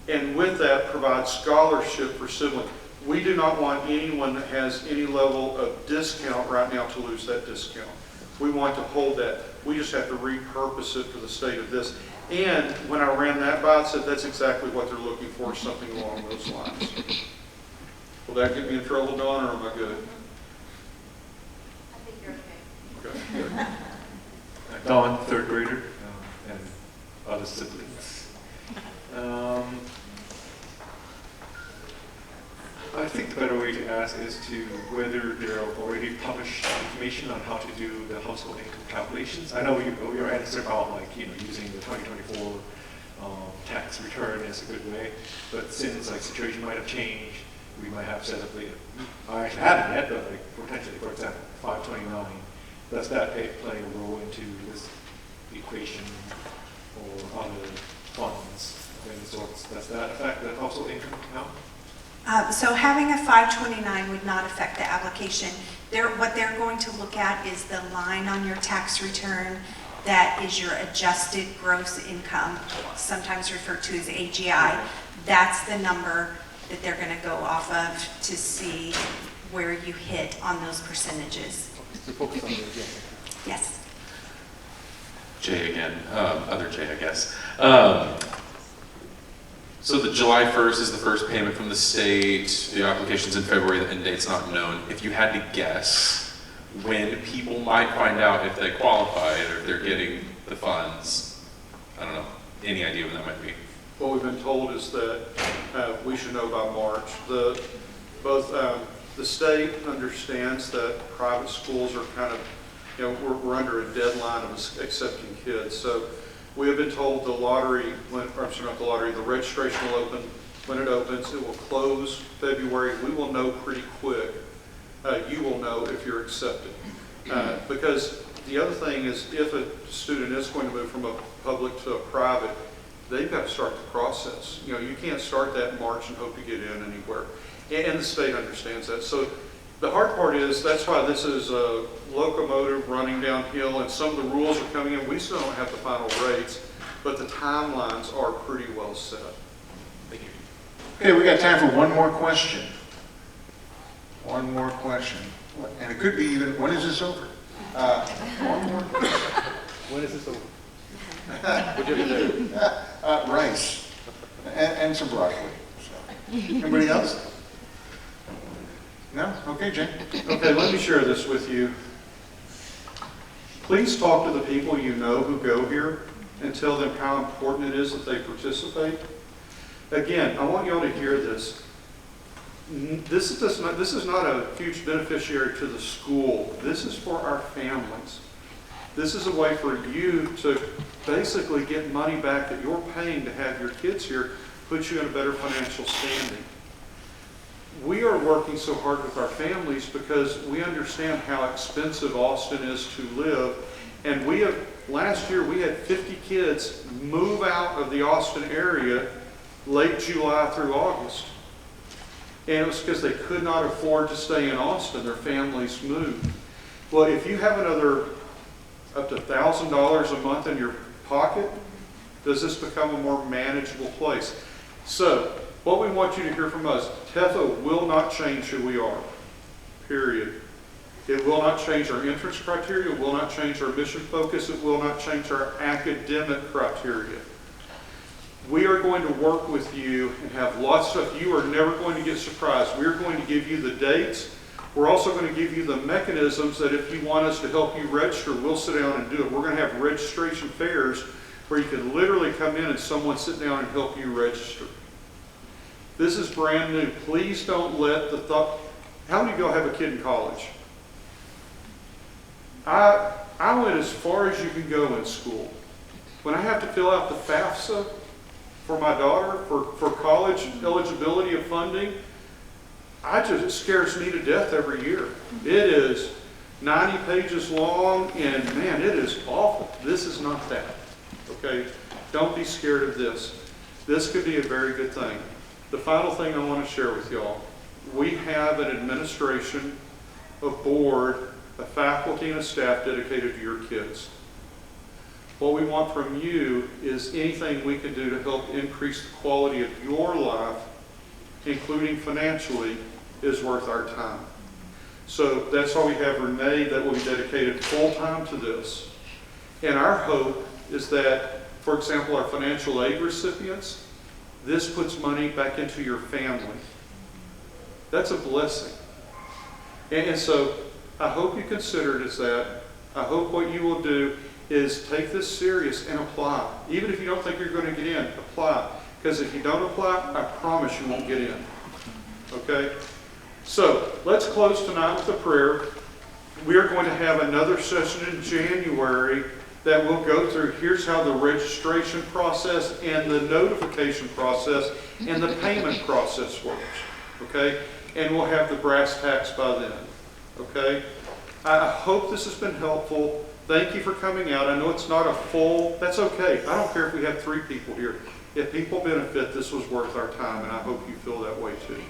And with that, provide scholarship for siblings. We do not want anyone that has any level of discount right now to lose that discount. We want to hold that. We just have to repurpose it for the state of this. And when I ran that by, I said that's exactly what they're looking for, something along those lines. Will that get me in trouble, Dawn, or am I good? I think you're okay. Okay, good. Dawn, third grader, and other siblings. I think the better way to ask is to whether there are already published information on how to do the household income calculations. I know your answer about, like, you know, using the 2024 tax return is a good way, but since, like, situation might have changed, we might have set up later. I actually haven't yet, but, like, potentially, for example, 529, does that play a role into this equation or other funds of any sorts? Does that affect the household income now? So having a 529 would not affect the application. What they're going to look at is the line on your tax return that is your adjusted gross income, sometimes referred to as AGI. That's the number that they're going to go off of to see where you hit on those percentages. Yes. Jay again, other Jay, I guess. So the July 1st is the first payment from the state. The application's in February, the end date's not known. If you had to guess when people might find out if they qualified or if they're getting the funds, I don't know, any idea when that might be? What we've been told is that we should know by March. The state understands that private schools are kind of we're under a deadline of accepting kids. So we have been told the lottery, the registration will open when it opens. It will close February. We will know pretty quick. You will know if you're accepted. Because the other thing is, if a student is going to move from a public to a private, they've got to start the process. You can't start that in March and hope to get in anywhere. And the state understands that. So the hard part is, that's why this is a locomotive running downhill, and some of the rules are coming in. We still don't have the final rates, but the timelines are pretty well set. Thank you. Okay, we got time for one more question. One more question. And it could be even, when is this over? One more question. When is this over? What'd you do? Rice and some broccoli. So. Anybody else? No? Okay, Jane. Okay, let me share this with you. Please talk to the people you know who go here and tell them how important it is that they participate. Again, I want you all to hear this. This is not a huge beneficiary to the school. This is for our families. This is a way for you to basically get money back that you're paying to have your kids here, put you in a better financial standing. We are working so hard with our families because we understand how expensive Austin is to live. And last year we had 50 kids move out of the Austin area late July through August. And it was because they could not afford to stay in Austin. Their families moved. Well, if you have another up to $1,000 a month in your pocket, does this become a more manageable place? So, what we want you to hear from us, Tefa will not change who we are, period. It will not change our entrance criteria, it will not change our mission focus, it will not change our academic criteria. We are going to work with you and have lots of stuff. You are never going to get surprised. We're going to give you the dates. We're also going to give you the mechanisms that if you want us to help you register, we'll sit down and do it. We're going to have registration fairs where you can literally come in and someone sit down and help you register. This is brand new. Please don't let the thought. How many of y'all have a kid in college? I went as far as you can go in school. When I have to fill out the FAFSA for my daughter for college eligibility of funding, it scares me to death every year. It is 90 pages long, and man, it is awful. This is not that. Okay? Don't be scared of this. This could be a very good thing. The final thing I want to share with y'all, we have an administration, a board, a faculty, and a staff dedicated to your kids. What we want from you is anything we can do to help increase the quality of your life, including financially, is worth our time. So that's why we have Renee that will be dedicated full-time to this. And our hope is that, for example, our financial aid recipients, this puts money back into your family. That's a blessing. And so I hope you consider it as that. I hope what you will do is take this serious and apply. Even if you don't think you're going to get in, apply. Because if you don't apply, I promise you won't get in. Okay? So let's close tonight with a prayer. We are going to have another session in January that will go through, here's how the registration process and the notification process and the payment process works. Okay? And we'll have the brass tacks by then. Okay? I hope this has been helpful. Thank you for coming out. I know it's not a full, that's okay. I don't care if we have 3 people here. If people benefit, this was worth our time, and I hope you feel that way too.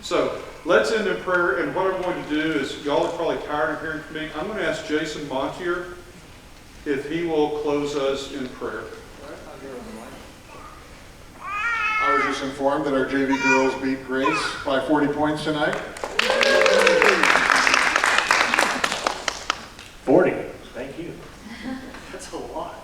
So let's end in prayer, and what I'm going to do is, y'all are probably tired of hearing from me. I'm going to ask Jason Montier if he will close us in prayer. I was just informed that our JV girls beat Grace by 40 points tonight. 40. Thank you. That's a lot.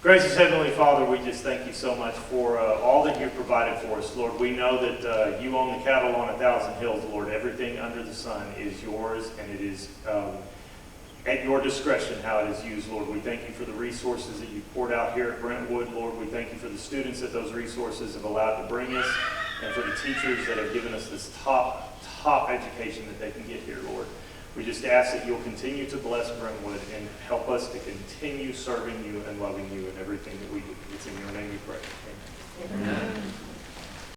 Gracious Heavenly Father, we just thank you so much for all that you've provided for us, Lord. We know that you own the cattle on 1,000 hills, Lord. Everything under the sun is yours, and it is at your discretion how it is used, Lord. We thank you for the resources that you've poured out here at Brentwood, Lord. We thank you for the students that those resources have allowed to bring us, and for the teachers that have given us this top education that they can get here, Lord. We We just ask that you'll continue to bless Brentwood and help us to continue serving you and loving you in everything that we do. It's in your name we pray. Amen. Amen.